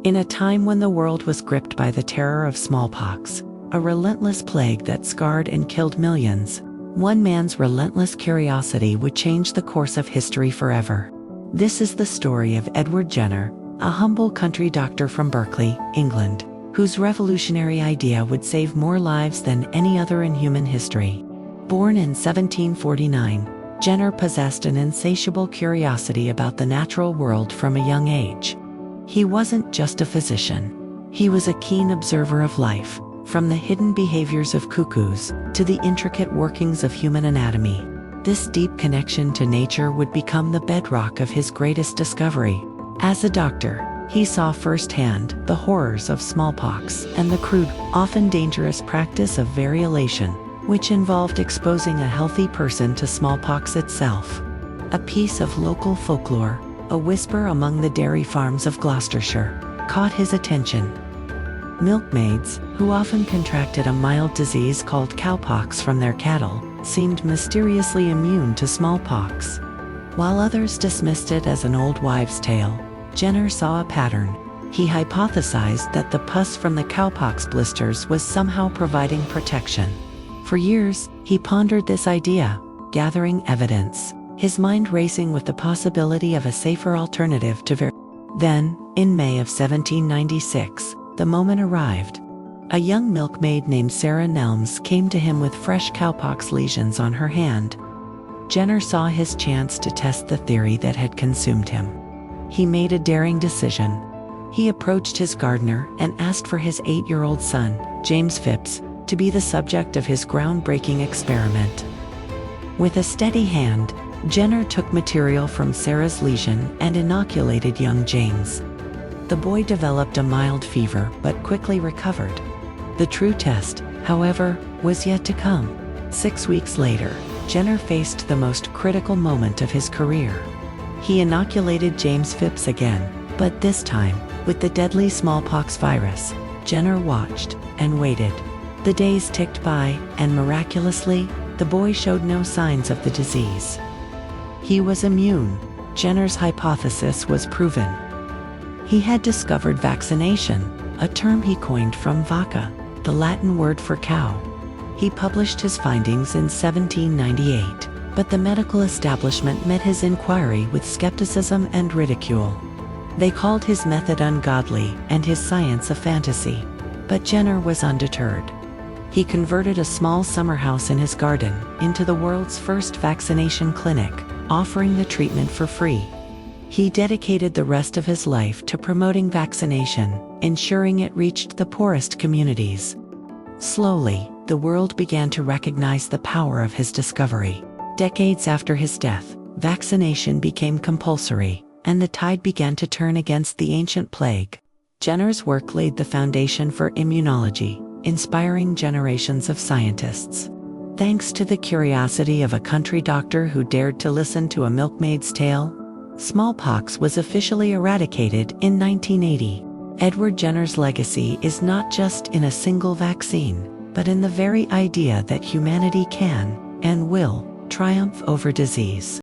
In a time when the world was gripped by the terror of smallpox, a relentless plague that scarred and killed millions, one man's relentless curiosity would change the course of history forever. This is the story of Edward Jenner, a humble country doctor from Berkeley, England, whose revolutionary idea would save more lives than any other in human history. Born in 1749, Jenner possessed an insatiable curiosity about the natural world from a young age. He wasn't just a physician. He was a keen observer of life, from the hidden behaviors of cuckoos to the intricate workings of human anatomy. This deep connection to nature would become the bedrock of his greatest discovery. As a doctor, he saw firsthand the horrors of smallpox and the crude, often dangerous practice of variolation, which involved exposing a healthy person to smallpox itself. A piece of local folklore, a whisper among the dairy farms of Gloucestershire, caught his attention. Milkmaids, who often contracted a mild disease called cowpox from their cattle, seemed mysteriously immune to smallpox. While others dismissed it as an old wives' tale, Jenner saw a pattern. He hypothesized that the pus from the cowpox blisters was somehow providing protection. For years, he pondered this idea, gathering evidence, his mind racing with the possibility of a safer alternative to Then, in May of 1796, the moment arrived. A young milkmaid named Sarah Nelms came to him with fresh cowpox lesions on her hand. Jenner saw his chance to test the theory that had consumed him. He made a daring decision. He approached his gardener and asked for his 8-year-old son, James Phipps, to be the subject of his groundbreaking experiment. With a steady hand, Jenner took material from Sarah's lesion and inoculated young James. The boy developed a mild fever but quickly recovered. The true test, however, was yet to come. 6 weeks later, Jenner faced the most critical moment of his career. He inoculated James Phipps again, but this time, with the deadly smallpox virus. Jenner watched and waited. The days ticked by, and miraculously, the boy showed no signs of the disease. He was immune. Jenner's hypothesis was proven. He had discovered vaccination, a term he coined from vacca, the Latin word for cow. He published his findings in 1798, but the medical establishment met his inquiry with skepticism and ridicule. They called his method ungodly and his science a fantasy. But Jenner was undeterred. He converted a small summer house in his garden into the world's first vaccination clinic, offering the treatment for free. He dedicated the rest of his life to promoting vaccination, ensuring it reached the poorest communities. Slowly, the world began to recognize the power of his discovery. Decades after his death, vaccination became compulsory, and the tide began to turn against the ancient plague. Jenner's work laid the foundation for immunology, inspiring generations of scientists. Thanks to the curiosity of a country doctor who dared to listen to a milkmaid's tale, smallpox was officially eradicated in 1980. Edward Jenner's legacy is not just in a single vaccine, but in the very idea that humanity can, and will, triumph over disease.